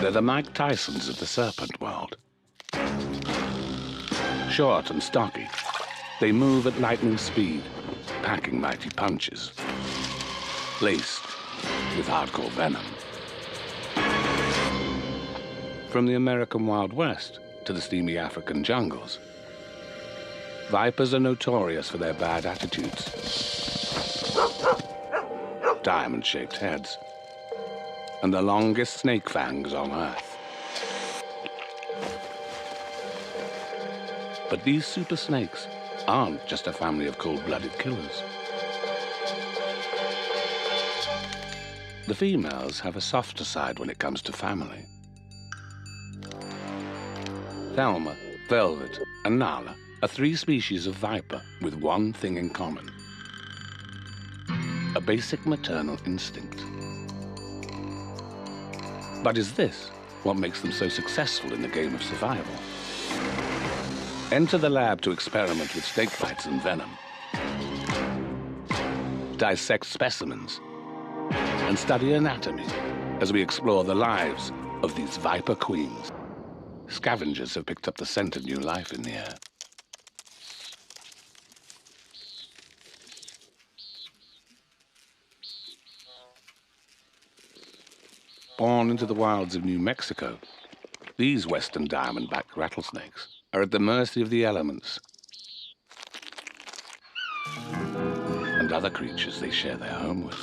They're the Mike Tysons of the serpent world. Short and stocky, they move at lightning speed, packing mighty punches, laced with hardcore venom. From the American Wild West to the steamy African jungles, vipers are notorious for their bad attitudes, diamond-shaped heads, and the longest snake fangs on Earth. But these super snakes aren't just a family of cold-blooded killers. The females have a softer side when it comes to family. 𝗹𝗏𝗯𝗁, velvet, and Nala are three species of viper with one thing in common: a basic maternal instinct. But is this what makes them so successful in the game of survival? Enter the lab to experiment with snake bites and venom, dissect specimens, and study anatomy as we explore the lives of these viper queens. Scavengers have picked up the scent of new life in the air. Born into the wilds of New Mexico, these western diamond-backed rattlesnakes are at the mercy of the elements and other creatures they share their home with.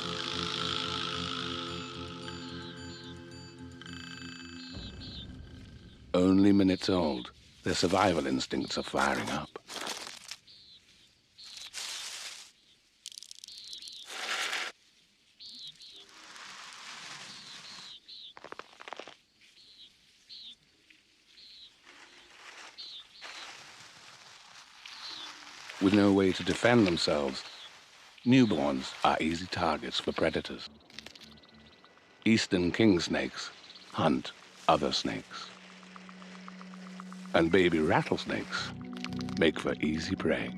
Only minutes old, their survival instincts are firing up. With no way to defend themselves, newborns are easy targets for predators. Eastern king snakes hunt other snakes, and baby rattlesnakes make for easy prey.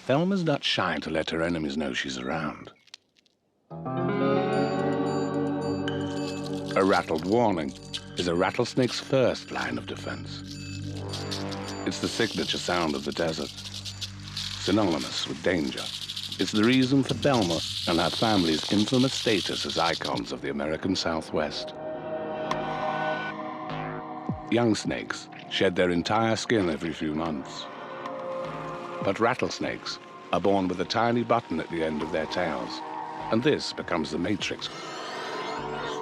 𝗹𝗏𝗯𝗁's not shy to let her enemies know she's around. A rattled warning is a rattlesnake's first line of defense. It's the signature sound of the desert, synonymous with danger. It's the reason for 𝗹𝗏𝗯 and her family's infamous status as icons of the American Southwest. Young snakes shed their entire skin every few months. But rattlesnakes are born with a tiny button at the end of their tails, and this becomes the matrix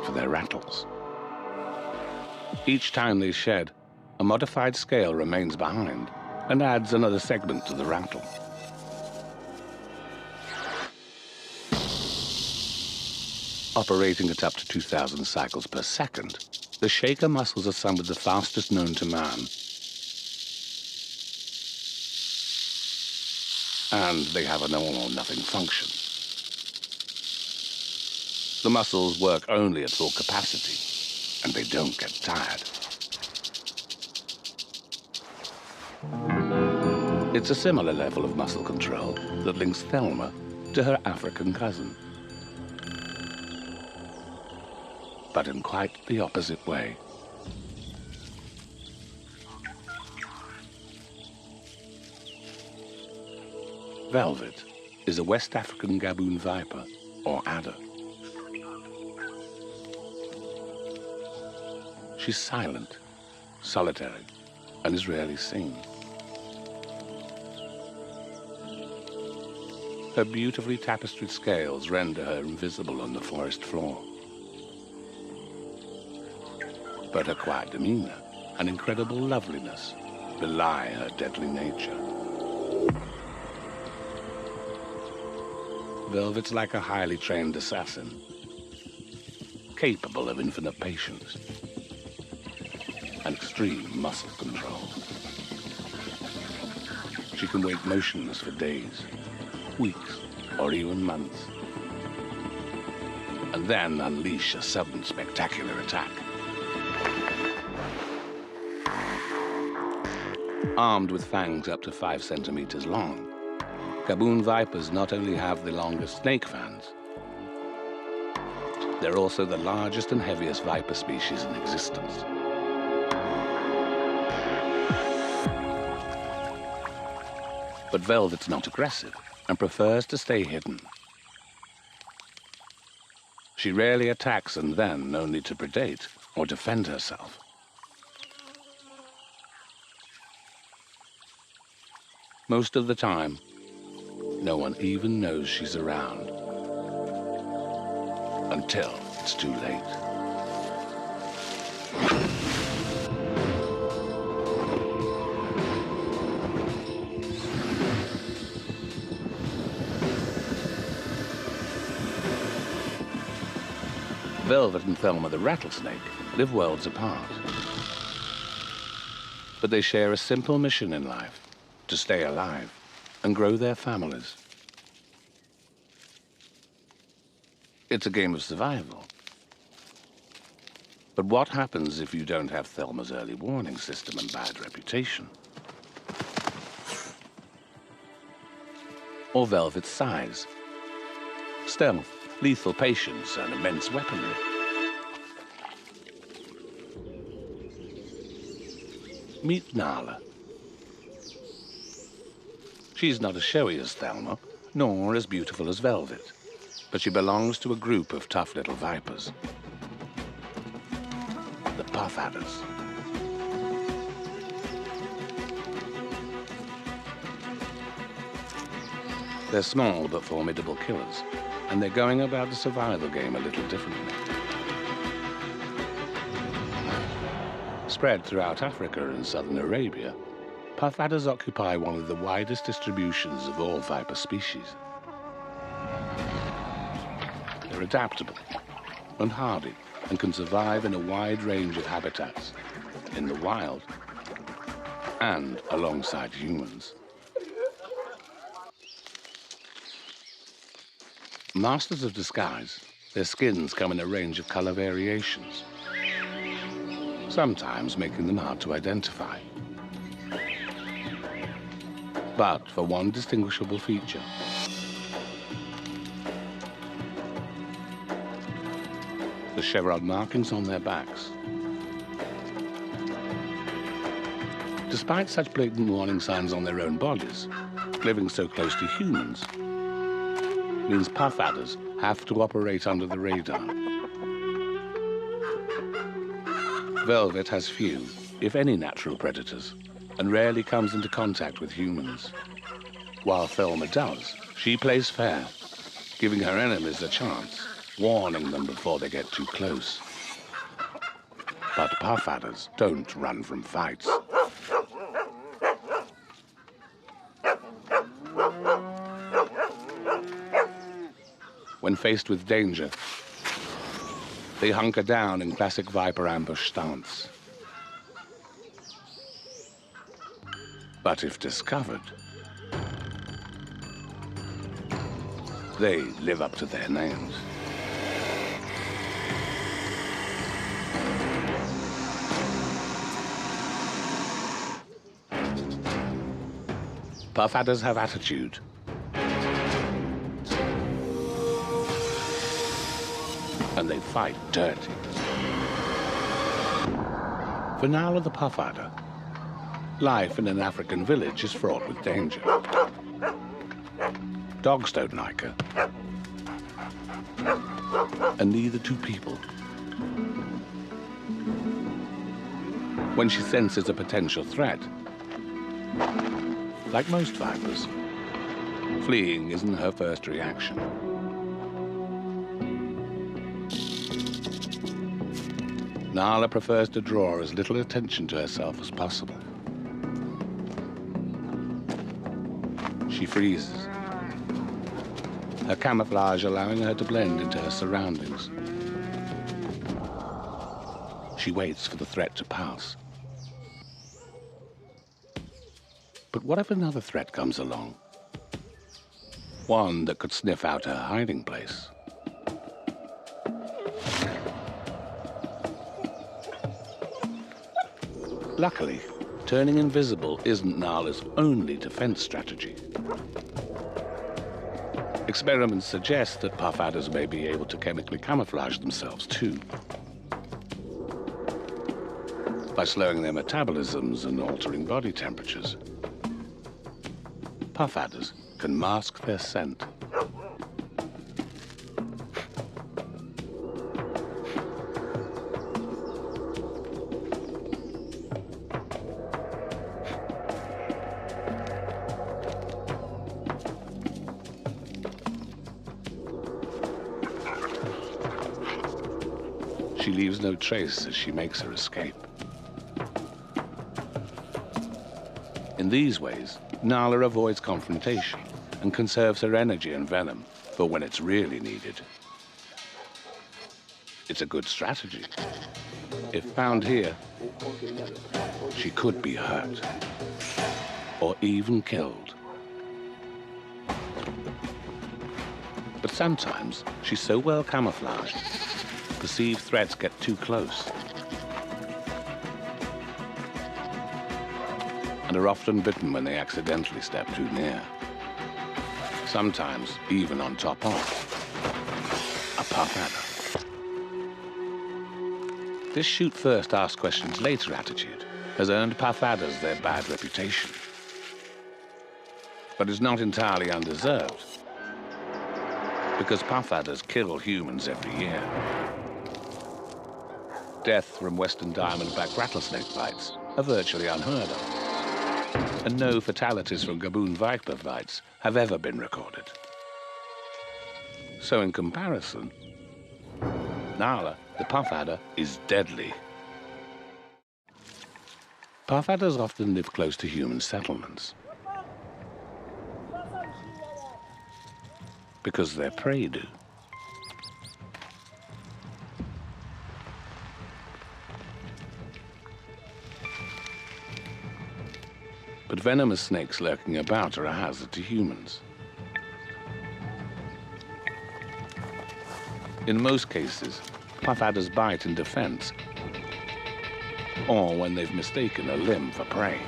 for their rattles. Each time they shed, a modified scale remains behind and adds another segment to the rattle. Operating at up to 2,000 cycles per second, the shaker muscles are some of the fastest known to man. And they have an all-or-nothing function. The muscles work only at full capacity, and they don't get tired. It's a similar level of muscle control that links 𝗹𝗏𝗯𝗁 to her African cousin, but in quite the opposite way. Velvet is a West African gaboon viper, or adder. She's silent, solitary, and is rarely seen. Her beautifully tapestried scales render her invisible on the forest floor. But her quiet demeanor and incredible loveliness belie her deadly nature. Velvet's like a highly trained assassin, capable of infinite patience and extreme muscle control. She can wait motionless for days, weeks, or even months, and then unleash a sudden spectacular attack. Armed with fangs up to 5 centimeters long, gaboon vipers not only have the longest snake fans, they're also the largest and heaviest viper species in existence. But Velvet's not aggressive and prefers to stay hidden. She rarely attacks and then only to predate or defend herself. Most of the time, no one even knows she's around until it's too late. Velvet and 𝗹𝗻𝘁 the rattlesnake live worlds apart. But they share a simple mission in life: to stay alive and grow their families. It's a game of survival. But what happens if you don't have 𝗹𝗻𝘁's early warning system and bad reputation? Or Velvet's size, stealth, lethal patience, and immense weaponry? Meet Nala. She's not as showy as 𝗹𝗻𝘁, nor as beautiful as Velvet, but she belongs to a group of tough little vipers, the puff adders. They're small but formidable killers, and they're going about the survival game a little differently. Spread throughout Africa and southern Arabia, puff adders occupy one of the widest distributions of all viper species. They're adaptable and hardy and can survive in a wide range of habitats, in the wild and alongside humans. Masters of disguise, their skins come in a range of color variations, sometimes making them hard to identify. But for one distinguishable feature: the chevron markings on their backs. Despite such blatant warning signs on their own bodies, living so close to humans means puff adders have to operate under the radar. Velvet has few, if any, natural predators, and rarely comes into contact with humans. While 𝗹𝗻𝘁 does, she plays fair, giving her enemies a chance, warning them before they get too close. But puff adders don't run from fights. When faced with danger, they hunker down in classic viper ambush stance. But if discovered, they live up to their names. Puff adders have attitude. And they fight dirty. For Nala the puff adder, life in an African village is fraught with danger. Dogs don't like her, and neither do people. When she senses a potential threat, like most vipers, fleeing isn't her first reaction. Nala prefers to draw as little attention to herself as possible. She freezes, her camouflage allowing her to blend into her surroundings. She waits for the threat to pass. But what if another threat comes along? One that could sniff out her hiding place. Luckily, turning invisible isn't 𝗟𝗯's only defense strategy. Experiments suggest that puff adders may be able to chemically camouflage themselves too, by slowing their metabolisms and altering body temperatures. Puff adders can mask their scent. She leaves no trace as she makes her escape. In these ways, 𝗟𝗯 avoids confrontation and conserves her energy and venom for when it's really needed. It's a good strategy. If found here, she could be hurt or even killed. But sometimes she's so well camouflaged, perceived threats get too close and are often bitten when they accidentally step too near. Sometimes even on top of a puff adder. This shoot first, ask questions later attitude has earned puff adders their bad reputation. But it's not entirely undeserved, because puff adders kill humans every year. Deaths from western diamondback rattlesnake bites are virtually unheard of, and no fatalities from 𝗥𝗲𝗹𝗁𝗱 bites have ever been recorded. So in comparison, 𝗟𝗯, the puff adder, is deadly. Puff adders often live close to human settlements because their prey do. But venomous snakes lurking about are a hazard to humans. In most cases, puff adders bite in defense or when they've mistaken a limb for prey.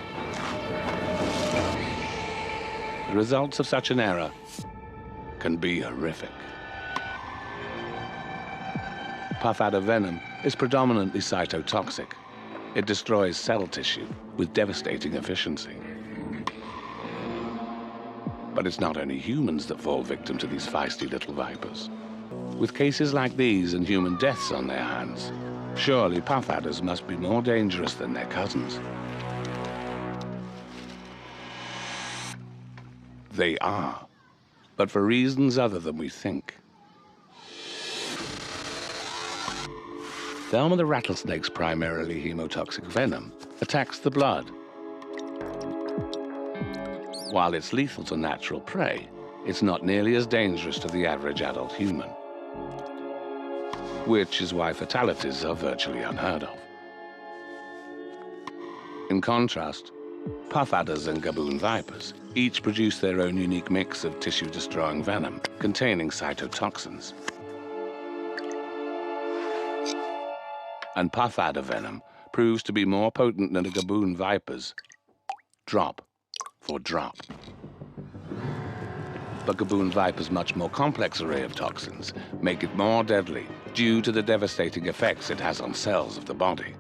The results of such an error can be horrific. Puff adder venom is predominantly cytotoxic. It destroys cell tissue with devastating efficiency. But it's not only humans that fall victim to these feisty little vipers. With cases like these and human deaths on their hands, surely puff adders must be more dangerous than their cousins. They are, but for reasons other than we think. 𝗹𝗏 the rattlesnake's primarily hemotoxic venom attacks the blood. While it's lethal to natural prey, it's not nearly as dangerous to the average adult human, which is why fatalities are virtually unheard of. In contrast, puff adders and 𝗥𝗲𝗹𝗁𝗱 each produce their own unique mix of tissue-destroying venom containing cytotoxins. And puff adder venom proves to be more potent than a 𝗥𝗲𝗹𝗁𝗱's drop for drop. But 𝗥𝗲𝗹𝗁𝗱's much more complex array of toxins make it more deadly due to the devastating effects it has on cells of the body.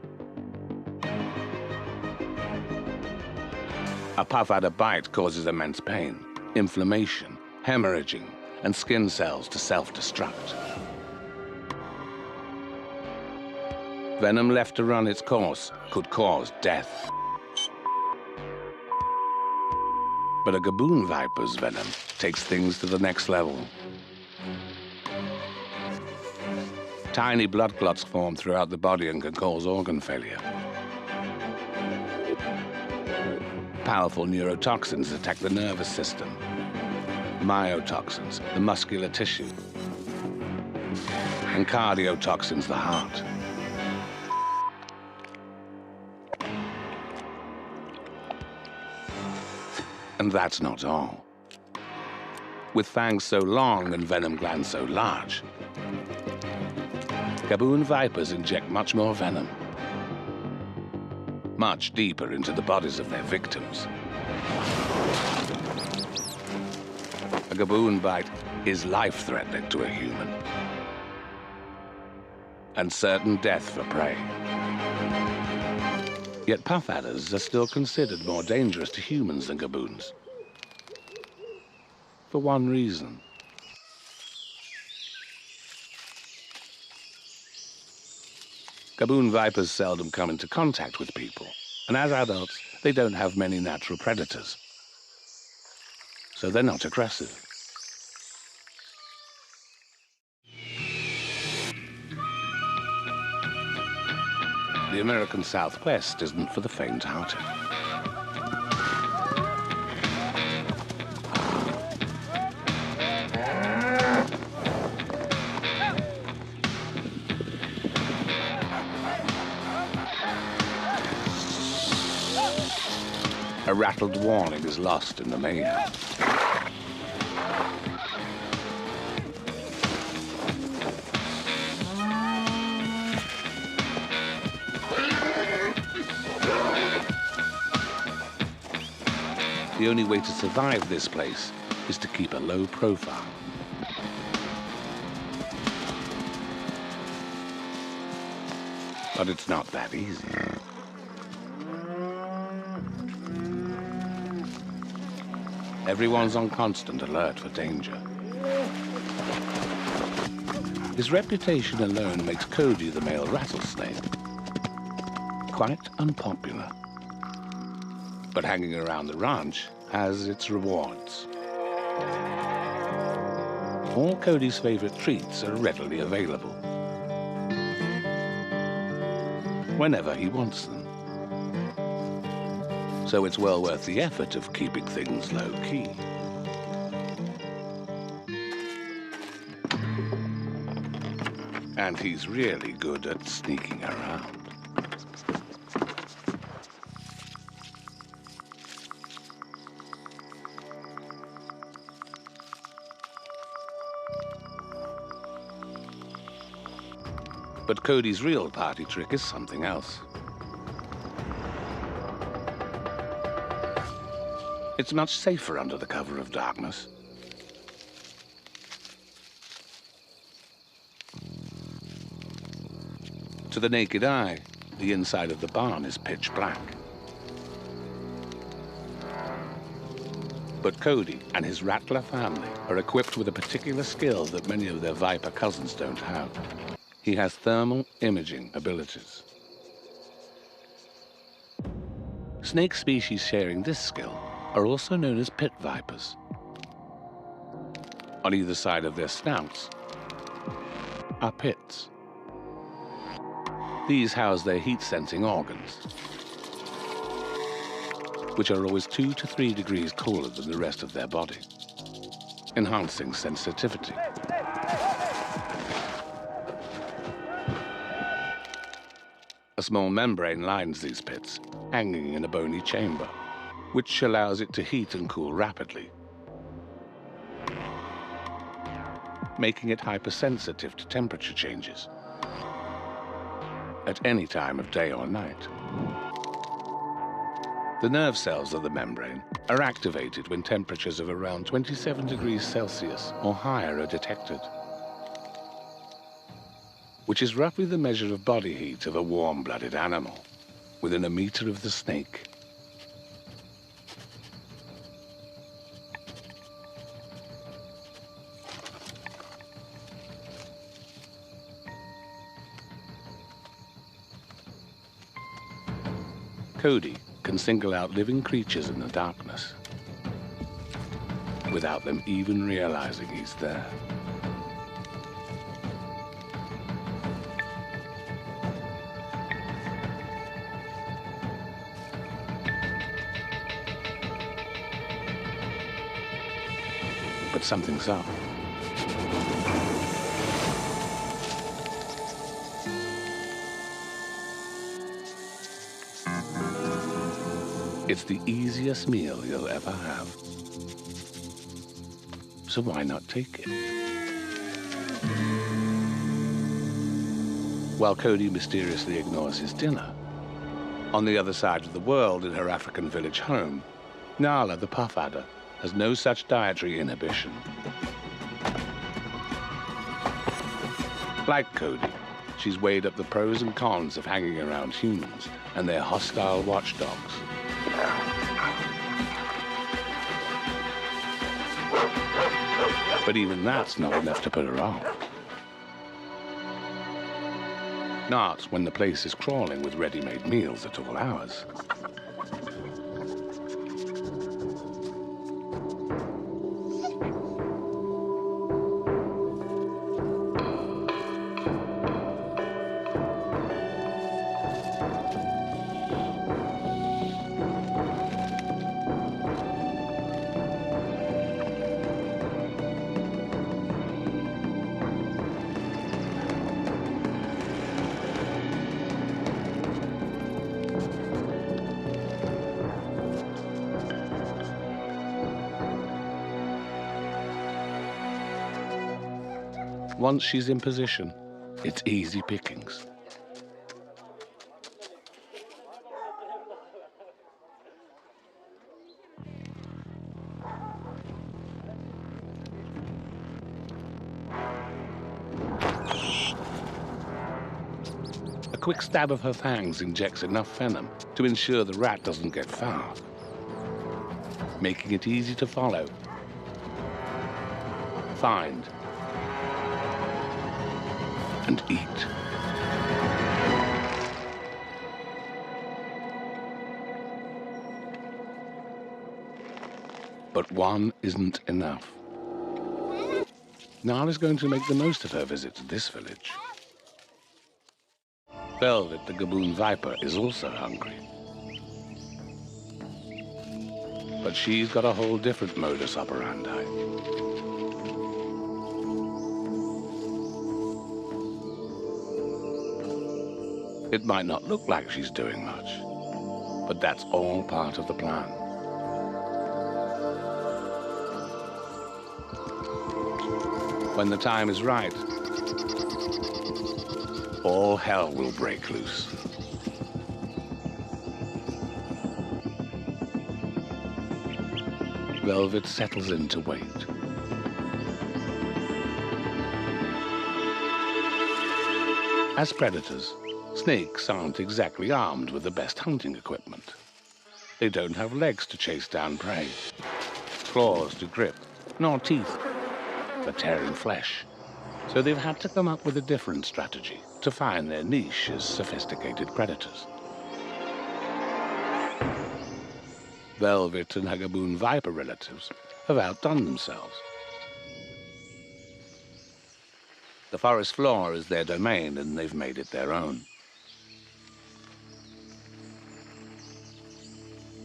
A puff adder bite causes immense pain, inflammation, hemorrhaging, and skin cells to self-destruct. Venom left to run its course could cause death. But a 𝗥𝗲𝗹𝗁𝗱's venom takes things to the next level. Tiny blood clots form throughout the body and can cause organ failure. Powerful neurotoxins attack the nervous system, myotoxins, the muscular tissue, and cardiotoxins, the heart. And that's not all. With fangs so long and venom glands so large, 𝗥𝗲𝗹𝗁𝗱s inject much more venom. much deeper into the bodies of their victims. A gaboon bite is life-threatening to a human, and certain death for prey. Yet puff adders are still considered more dangerous to humans than gaboons. For one reason. Gaboon vipers seldom come into contact with people, and as adults, they don't have many natural predators. So they're not aggressive. The American Southwest isn't for the faint-hearted. A rattled warning is lost in the mayhem. The only way to survive this place is to keep a low profile. But it's not that easy. Everyone's on constant alert for danger. His reputation alone makes Cody, the male rattlesnake, quite unpopular. But hanging around the ranch has its rewards. All Cody's favorite treats are readily available, whenever he wants them. So it's well worth the effort of keeping things low-key. And he's really good at sneaking around. But Cody's real party trick is something else. It's much safer under the cover of darkness. To the naked eye, the inside of the barn is pitch black. But Cody and his rattler family are equipped with a particular skill that many of their viper cousins don't have. He has thermal imaging abilities. Snake species sharing this skill are also known as pit vipers. On either side of their snouts are pits. These house their heat-sensing organs, which are always 2 to 3 degrees cooler than the rest of their body, enhancing sensitivity. A small membrane lines these pits, hanging in a bony chamber, which allows it to heat and cool rapidly, making it hypersensitive to temperature changes at any time of day or night. The nerve cells of the membrane are activated when temperatures of around 27 degrees Celsius or higher are detected, which is roughly the measure of body heat of a warm-blooded animal within a meter of the snake. Cody can single out living creatures in the darkness without them even realizing he's there. But something's up. It's the easiest meal you'll ever have. So why not take it? While Cody mysteriously ignores his dinner, On the other side of the world, in her African village home, 𝗥𝗲𝗹𝘁𝗲𝗱 the puff adder has no such dietary inhibition. Like Cody, she's weighed up the pros and cons of hanging around humans and their hostile watchdogs. But even that's not enough to put her off. Not when the place is crawling with ready-made meals at all hours. Once she's in position, it's easy pickings. A quick stab of her fangs injects enough venom to ensure the rat doesn't get far, making it easy to follow, find, and eat. But one isn't enough. 𝗥𝗲𝗹 is going to make the most of her visit to this village. 𝗹𝗹𝘆𝗁, the gaboon viper, is also hungry. But she's got a whole different modus operandi. It might not look like she's doing much, but that's all part of the plan. When the time is right, all hell will break loose. 𝗹𝗆𝗆 settles in to wait. As predators, snakes aren't exactly armed with the best hunting equipment. They don't have legs to chase down prey, claws to grip, nor teeth for tearing flesh. So they've had to come up with a different strategy to find their niche as sophisticated predators. 𝗹𝗆𝗆 and her gaboon viper relatives have outdone themselves. The forest floor is their domain, and they've made it their own.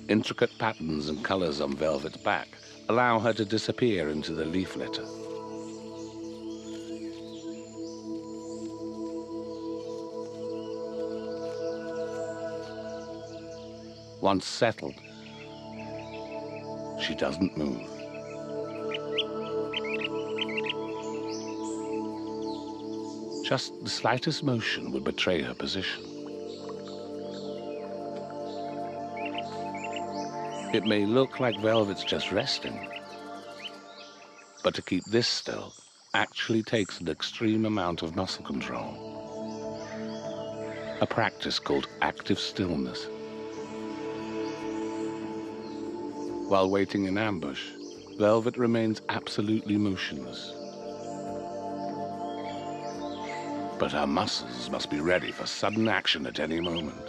Intricate patterns and colors on 𝗹𝗆𝗆𝗁's back allow her to disappear into the leaf litter. Once settled, she doesn't move. Just the slightest motion would betray her position. It may look like 𝗹𝗆𝗆's just resting, but to keep this still actually takes an extreme amount of muscle control. A practice called active stillness. While waiting in ambush, 𝗹𝗆𝗆 remains absolutely motionless. But her muscles must be ready for sudden action at any moment.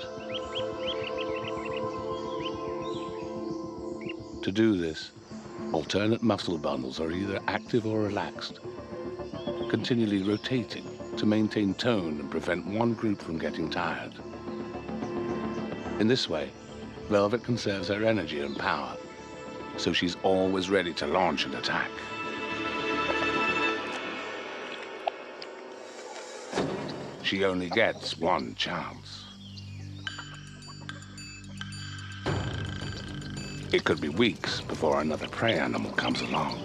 To do this, alternate muscle bundles are either active or relaxed, continually rotating to maintain tone and prevent one group from getting tired. In this way, 𝗹𝗆𝗆 conserves her energy and power, so she's always ready to launch an attack. She only gets one chance. It could be weeks before another prey animal comes along.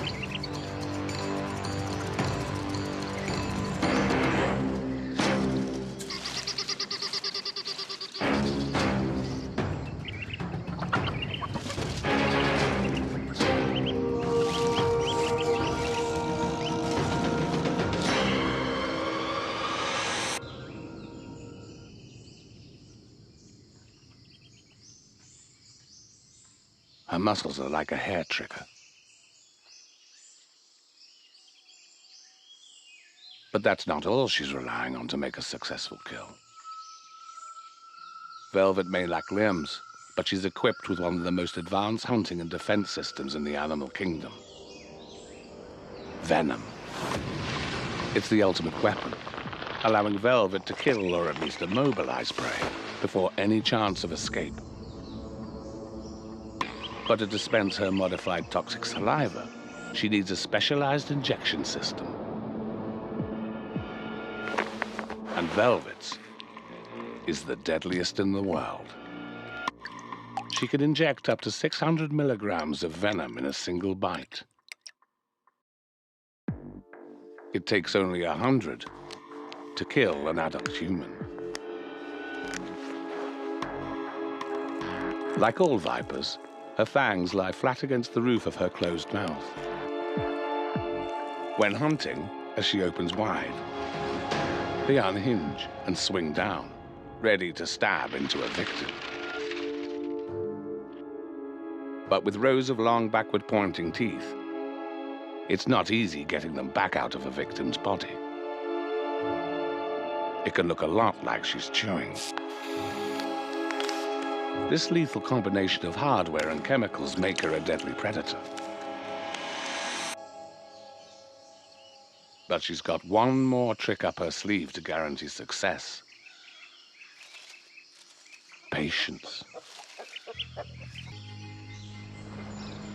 Her muscles are like a hair trigger. But that's not all she's relying on to make a successful kill. Velvet may lack limbs, but she's equipped with one of the most advanced hunting and defense systems in the animal kingdom. Venom. It's the ultimate weapon, allowing Velvet to kill or at least immobilize prey before any chance of escape. But to dispense her modified toxic saliva, she needs a specialized injection system. And Velvet's is the deadliest in the world. She can inject up to 600 milligrams of venom in a single bite. It takes only 100 to kill an adult human. Like all vipers, her fangs lie flat against the roof of her closed mouth. When hunting, as she opens wide, they unhinge and swing down, ready to stab into a victim. But with rows of long backward-pointing teeth, it's not easy getting them back out of a victim's body. It can look a lot like she's chewing. This lethal combination of hardware and chemicals make her a deadly predator. But she's got one more trick up her sleeve to guarantee success. Patience.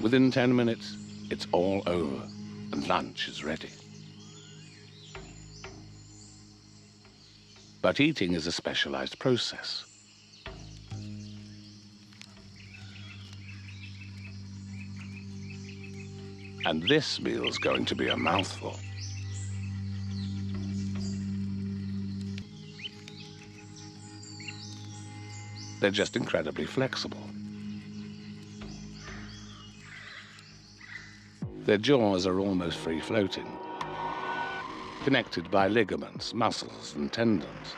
Within 10 minutes, it's all over and lunch is ready. But eating is a specialized process. And this meal's going to be a mouthful. They're just incredibly flexible. Their jaws are almost free-floating, connected by ligaments, muscles, and tendons.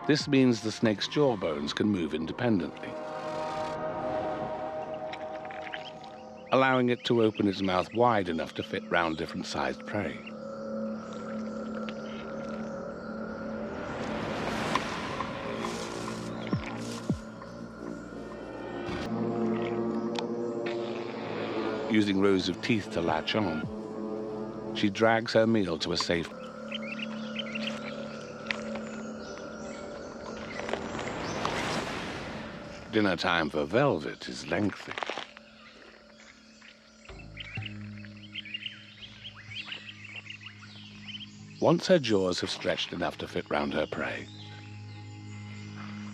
This means the snake's jaw bones can move independently, allowing it to open its mouth wide enough to fit round different-sized prey. Using rows of teeth to latch on, she drags her meal to a safe. Dinner time for Velvet is lengthy. Once her jaws have stretched enough to fit round her prey,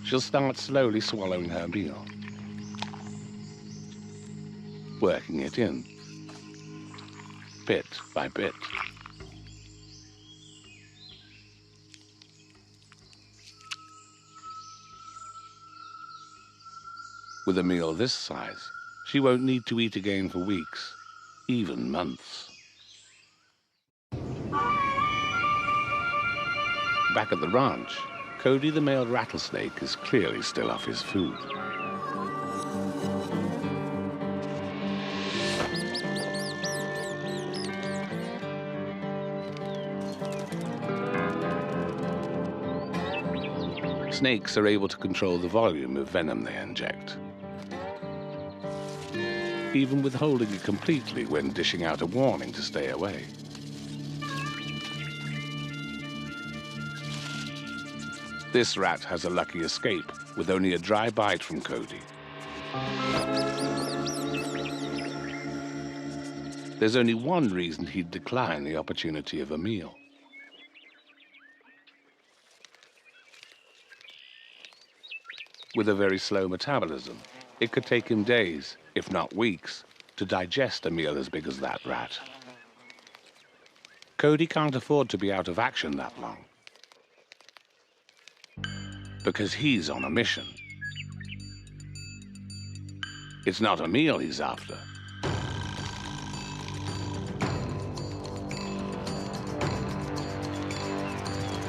she'll start slowly swallowing her meal, working it in, bit by bit. With a meal this size, she won't need to eat again for weeks, even months. Back at the ranch, Cody the male rattlesnake is clearly still off his food. Snakes are able to control the volume of venom they inject, even withholding it completely when dishing out a warning to stay away. This rat has a lucky escape with only a dry bite from Cody. There's only one reason he'd decline the opportunity of a meal. With a very slow metabolism, it could take him days, if not weeks, to digest a meal as big as that rat. Cody can't afford to be out of action that long, because he's on a mission. It's not a meal he's after.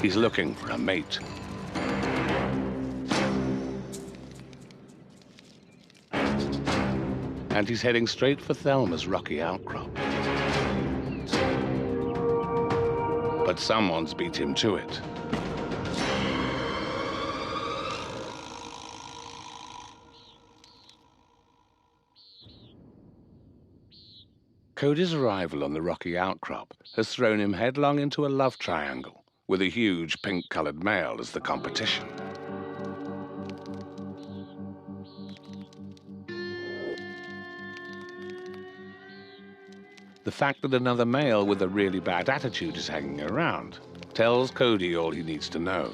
He's looking for a mate. and he's heading straight for 𝗍𝗯𝗁's rocky outcrop. But someone's beat him to it. Cody's arrival on the rocky outcrop has thrown him headlong into a love triangle with a huge pink-colored male as the competition. The fact that another male with a really bad attitude is hanging around tells Cody all he needs to know.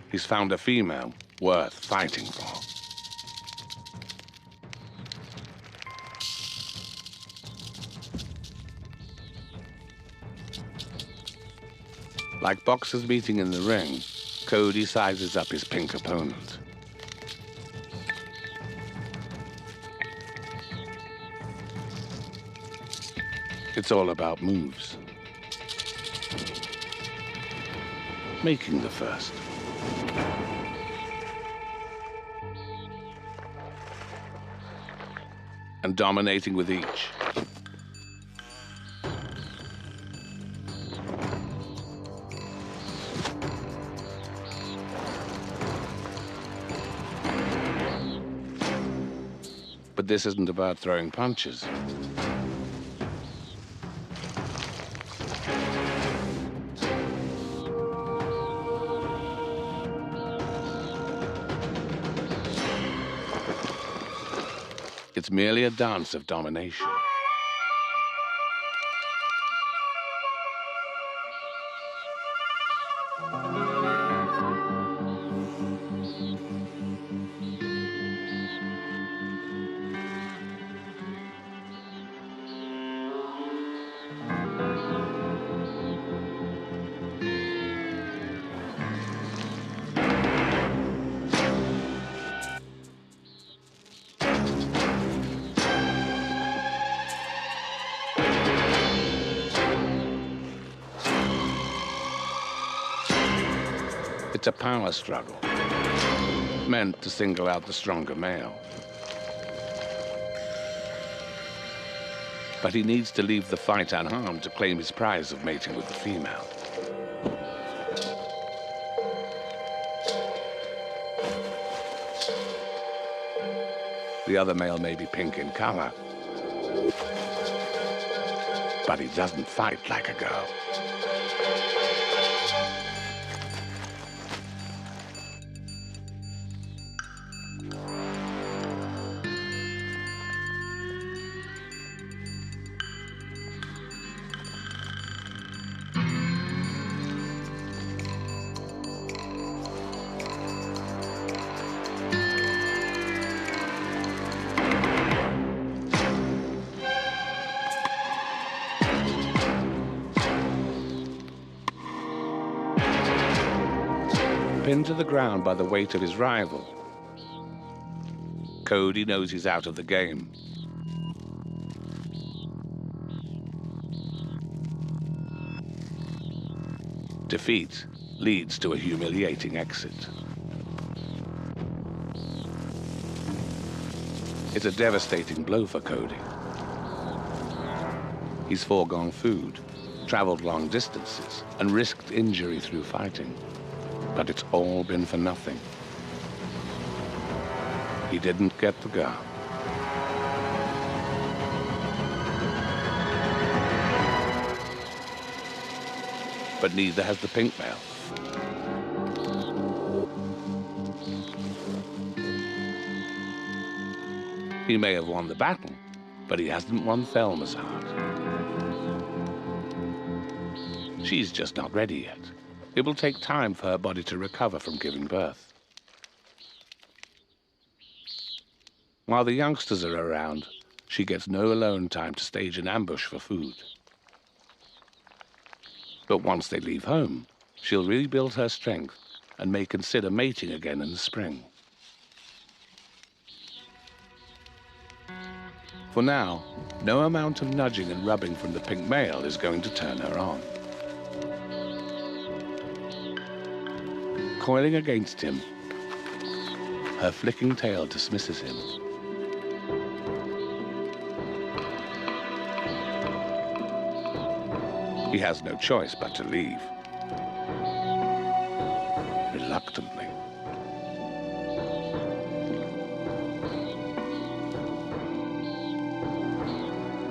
He's found a female worth fighting for. Like boxers meeting in the ring, Cody sizes up his pink opponent. It's all about moves. Making the first. And dominating with each. But this isn't about throwing punches. It's merely a dance of domination. It's a power struggle, meant to single out the stronger male. But he needs to leave the fight unharmed to claim his prize of mating with the female. The other male may be pink in color, but he doesn't fight like a girl. Pinned to the ground by the weight of his rival, Cody knows he's out of the game. Defeat leads to a humiliating exit. It's a devastating blow for Cody. He's foregone food, traveled long distances, and risked injury through fighting. But it's all been for nothing. He didn't get the girl. But neither has the pink male. He may have won the battle, but he hasn't won 𝗍𝗯𝗁's heart. She's just not ready yet. It will take time for her body to recover from giving birth. While the youngsters are around, she gets no alone time to stage an ambush for food. But once they leave home, she'll rebuild her strength and may consider mating again in the spring. For now, no amount of nudging and rubbing from the pink male is going to turn her on. Coiling against him, her flicking tail dismisses him. He has no choice but to leave. Reluctantly.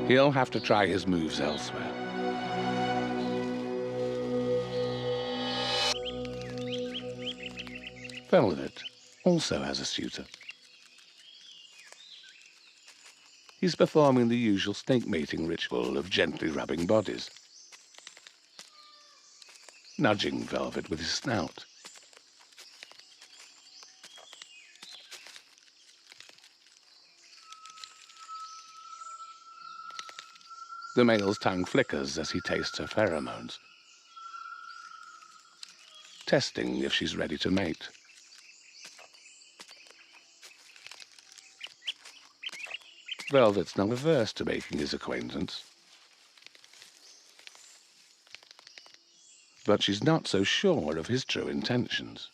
He'll have to try his moves elsewhere. Velvet also has a suitor. He's performing the usual snake mating ritual of gently rubbing bodies, nudging Velvet with his snout. The male's tongue flickers as he tastes her pheromones, testing if she's ready to mate. Velvet's not averse to making his acquaintance, but she's not so sure of his true intentions.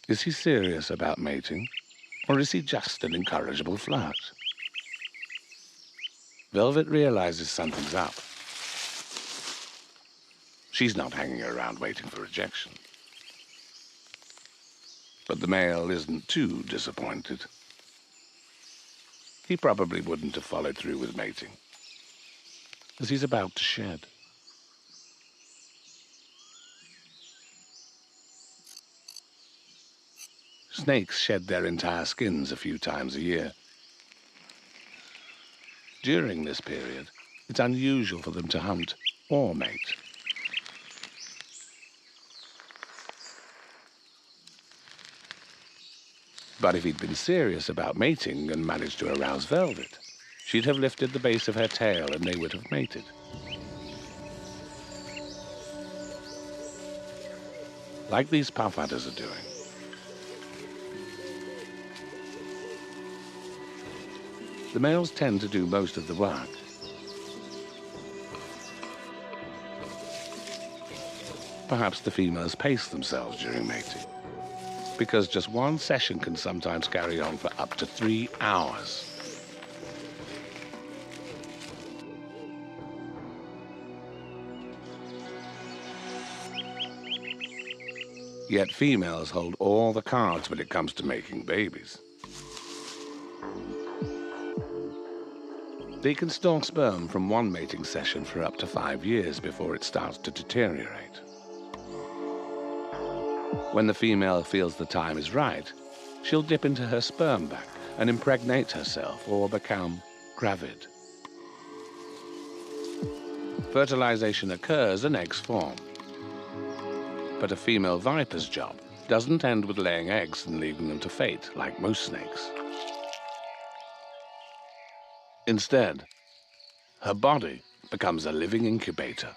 Is he serious about mating, or is he just an incorrigible flirt? Velvet realizes something's up. She's not hanging around waiting for rejection. But the male isn't too disappointed. He probably wouldn't have followed through with mating, as he's about to shed. Snakes shed their entire skins a few times a year. During this period, it's unusual for them to hunt or mate. But if he'd been serious about mating and managed to arouse Velvet, she'd have lifted the base of her tail and they would have mated. Like these puff adders are doing. The males tend to do most of the work. Perhaps the females pace themselves during mating, because just one session can sometimes carry on for up to 3 hours. Yet females hold all the cards when it comes to making babies. They can store sperm from one mating session for up to 5 years before it starts to deteriorate. When the female feels the time is right, she'll dip into her sperm bank and impregnate herself or become gravid. Fertilization occurs and eggs form. But a female viper's job doesn't end with laying eggs and leaving them to fate like most snakes. Instead, her body becomes a living incubator.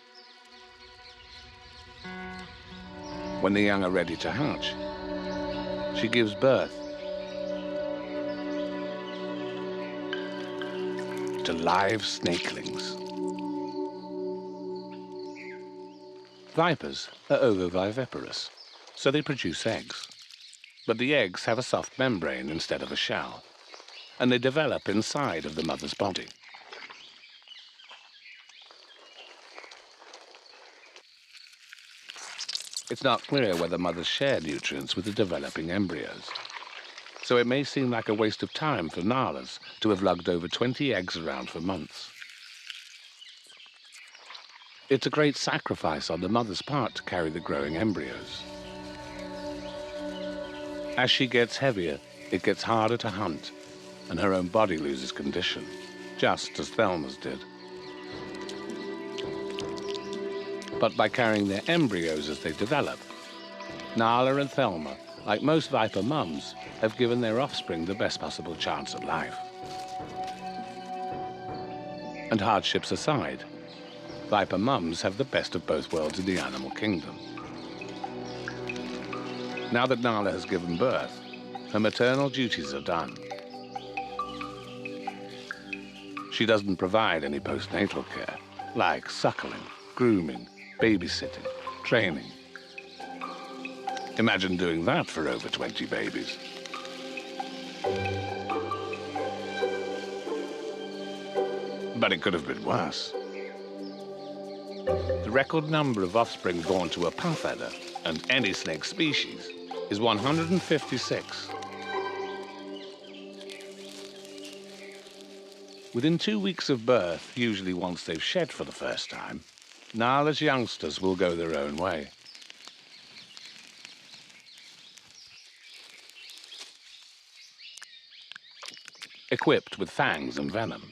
When the young are ready to hatch, she gives birth to live snakelings. Vipers are ovoviviparous, so they produce eggs. But the eggs have a soft membrane instead of a shell, and they develop inside of the mother's body. It's not clear whether mothers share nutrients with the developing embryos, so it may seem like a waste of time for 𝗟𝗯𝗓s to have lugged over 20 eggs around for months. It's a great sacrifice on the mother's part to carry the growing embryos. As she gets heavier, it gets harder to hunt, and her own body loses condition, just as 𝗍𝗏𝗄's did. But by carrying their embryos as they develop, 𝗟𝗯𝗓 and 𝗍𝗏𝗄, like most viper mums, have given their offspring the best possible chance at life. And hardships aside, viper mums have the best of both worlds in the animal kingdom. Now that 𝗟𝗯𝗓 has given birth, her maternal duties are done. She doesn't provide any postnatal care, like suckling, grooming, babysitting, training. Imagine doing that for over 20 babies. But it could have been worse. The record number of offspring born to a puff-adder and any snake species is 156. Within 2 weeks of birth, usually once they've shed for the first time, Nala's youngsters will go their own way. Equipped with fangs and venom,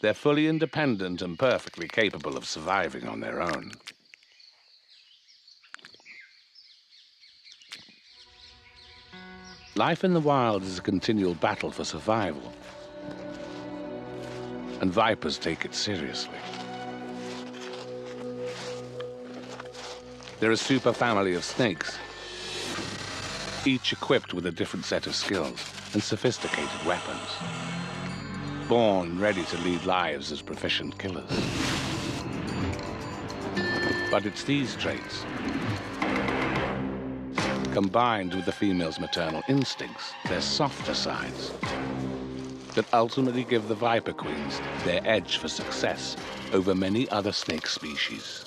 they're fully independent and perfectly capable of surviving on their own. Life in the wild is a continual battle for survival, and vipers take it seriously. They're a super family of snakes, each equipped with a different set of skills and sophisticated weapons, born ready to lead lives as proficient killers. But it's these traits, combined with the female's maternal instincts, their softer sides, that ultimately give the viper queens their edge for success over many other snake species.